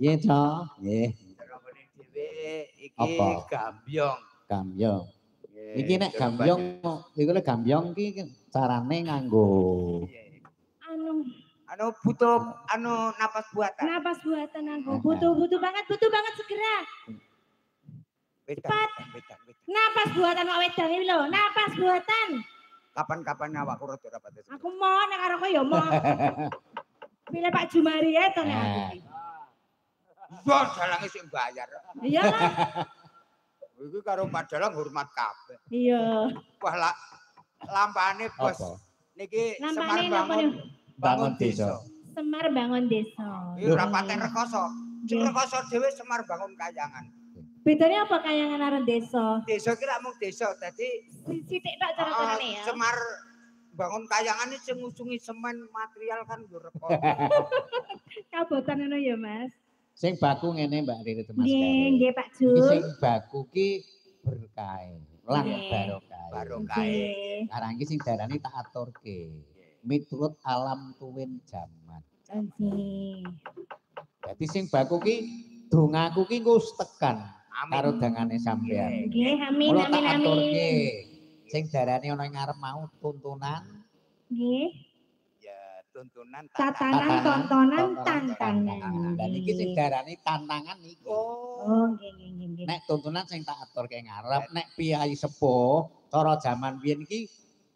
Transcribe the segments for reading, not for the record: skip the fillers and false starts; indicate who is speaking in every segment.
Speaker 1: Iya, Cok. Nggih.
Speaker 2: Nggone dhewe iki gambyong.
Speaker 1: Gambyong. Iki nek gambyong iku lek gambyong iki carane nganggo
Speaker 2: anu butuh napas buatan.
Speaker 3: Napas buatan aku butuh banget segera. Cepat. Napas buatan awak wedan iki lho, napas buatan.
Speaker 2: Kapan-kapan awakku rada rapat.
Speaker 3: Aku mau nek karo kowe ya mau. Pilih Pak Jumari ya to nek aku iki.
Speaker 2: Yo dalange sing bayar.
Speaker 3: Iya lah.
Speaker 2: Iki karo Pak Dalang hormat kabeh.
Speaker 3: Iya.
Speaker 2: Wah lampane bos. Niki Semar bangun desa.
Speaker 3: Semar bangun desa.
Speaker 2: Iki ora paten rekoso. Sing rekoso dhewe Semar bangun kayangan.
Speaker 3: Bedanya apa kayangan aran desa?
Speaker 2: Desa ki lak mung desa, dadi
Speaker 3: sithik tok cara-carane ya.
Speaker 2: Semar bangun kayangan iki sing ngusungi semen material kan yo rekoso.
Speaker 3: Kabotan ngono ya, Mas.
Speaker 1: Sing baku ngene Mbak Riri Mas.
Speaker 3: Nggih, Pak Jul.
Speaker 1: Iki sing baku ki berkah. Lan barokah.
Speaker 2: Barokah.
Speaker 1: Sekarang iki sing darani tak aturke. Miturut alam tuwin jaman.
Speaker 3: Nggih.
Speaker 1: Dadi sing baku ki dongaku ki engko tekan karo dangane sampean.
Speaker 3: Nggih, amin amin amin.
Speaker 1: Sing darani ana ing ngarep mau tuntunan.
Speaker 3: Nggih.
Speaker 2: Tuntunan
Speaker 3: tatanan tontonan tantangan.
Speaker 1: Dan iki sing darani tantangan iki.
Speaker 3: Oh, nggih.
Speaker 1: Nek tuntunan sing tak aturke ngarep, nek piyai sepuh cara jaman biyen iki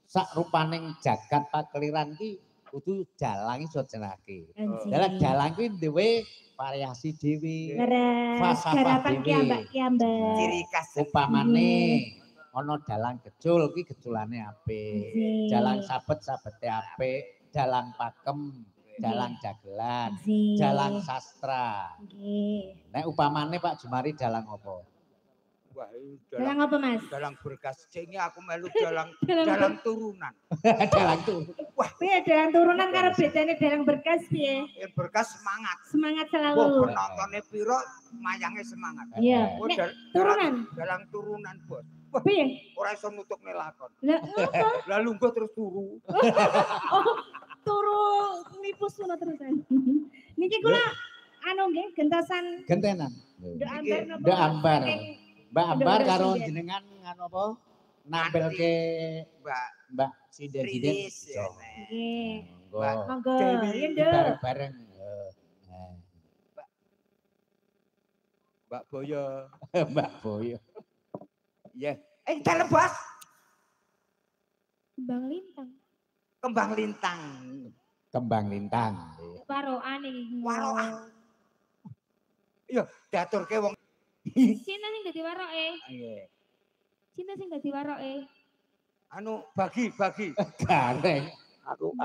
Speaker 1: sak rupaning jagat pakeliran iki kudu dalang iso jenake. Dalang dalang kuwi duwe variasi dhewe.
Speaker 3: Falsafah dhewe.
Speaker 2: Ciri khas
Speaker 1: upamane ana dalang gejul iki gejulane apik. Dalang sabet-sabete apik. Dalang pakem, dalang jagelan, dalang sastra. Nek upamane Pak Jumari dalang apa?
Speaker 2: Wah,
Speaker 3: dalang apa Mas?
Speaker 2: Dalang berkas. Jenenge aku melu dalang turunan.
Speaker 1: Dalang turunan.
Speaker 3: Wah, piye dalang turunan karo bedane dalang berkas piye?
Speaker 2: Berkas semangat.
Speaker 3: Semangat selalu.
Speaker 2: Wah, penontonnya piro, mayange semangat.
Speaker 3: Iya. Turunan.
Speaker 2: Dalang turunan, Bos.
Speaker 3: Wah, piye?
Speaker 2: Ora iso nutukne lakon.
Speaker 3: Lah, ngopo?
Speaker 2: Lah lungguh terus turu.
Speaker 3: Turu nipus ngono terusan. Niki kula anu nggih gentosan
Speaker 1: gentenan.
Speaker 3: Ndek
Speaker 1: Ambar. Mbak Ambar karo jenengan nganu apa? Nampilke Mbak Sinden-sinden.
Speaker 3: Nggih.
Speaker 1: Monggo.
Speaker 3: Iya, Nduk.
Speaker 1: Bareng.
Speaker 2: Mbak Boyo.
Speaker 1: Mbak Boyo.
Speaker 2: Iya. Dalem Bos.
Speaker 3: Kembang lintang.
Speaker 2: Kembang lintang.
Speaker 1: Kembang lintang.
Speaker 3: Warokan iki.
Speaker 2: Warokan. Iya, diaturke wong.
Speaker 3: Sinten sing dadi waroke?
Speaker 2: Nggih.
Speaker 3: Sinten sing dadi waroke?
Speaker 2: Anu bagi.
Speaker 1: Gareng.
Speaker 4: Aku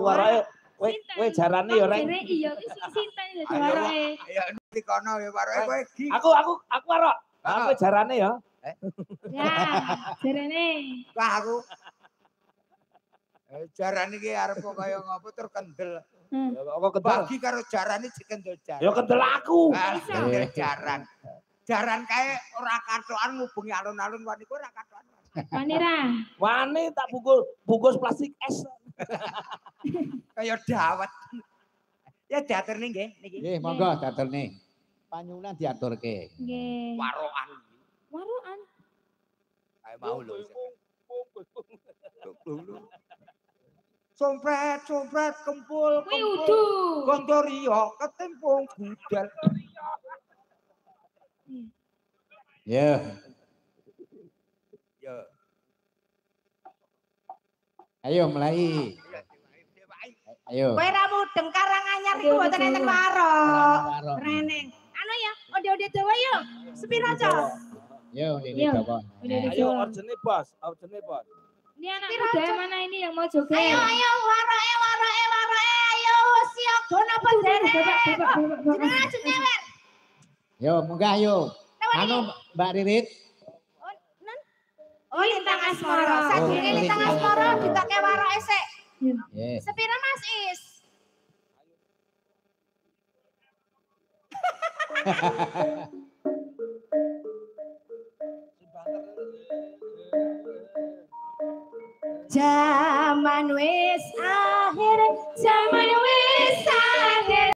Speaker 4: waroke. Kowe jarane ya rek.
Speaker 3: Iya, iki sinten dadi waroke.
Speaker 2: Ya niki kono ya waroke kowe gi.
Speaker 4: Aku warok. Aku jarane ya.
Speaker 3: Ya, jarane.
Speaker 2: Wah aku jaran iki arep kaya ngopo tur kendel.
Speaker 4: Kok kendel?
Speaker 2: Bagi karo jarane dikendel jaran.
Speaker 4: Ya kendel aku.
Speaker 2: Kendel jaran. Jaran kae ora katokan ngubungi alun-alun wani ku ora katokan.
Speaker 3: Wani ra.
Speaker 4: Wani tak bungkus plastik es.
Speaker 2: Kaya dawet. Ya diaturne nggih niki.
Speaker 1: Nggih, monggo diaturne. Panyunan diaturke.
Speaker 3: Nggih.
Speaker 2: Warokan.
Speaker 3: Warokan.
Speaker 2: Kae mau lho. Sompret kempul.
Speaker 3: Kuwi udu.
Speaker 2: Gondorio ketimpung budal.
Speaker 1: Ya.
Speaker 2: Ya.
Speaker 1: Ayo mulai. Ayo.
Speaker 3: Kowe ra mudeng Karanganyar iku mboten enten warok. Reneng. Anu ya, ode-ode Jawa yo. Sepiro, Cok?
Speaker 1: Yo, ini Bapak.
Speaker 4: Ayo orjene Bos,
Speaker 3: Ini anak muda mana ini yang mau joget?
Speaker 5: Ayo, waroke, ayo, siaga napa derek? Jenengan jenewer.
Speaker 1: Yo, munggah yo. Anu Mbak Ririt.
Speaker 3: Oh, lintang asmara.
Speaker 5: Sadurunge lintang asmara dibake waroke sik.
Speaker 1: Nggih.
Speaker 5: Sepira Mas Is?
Speaker 3: Zaman wis akhir, zaman wis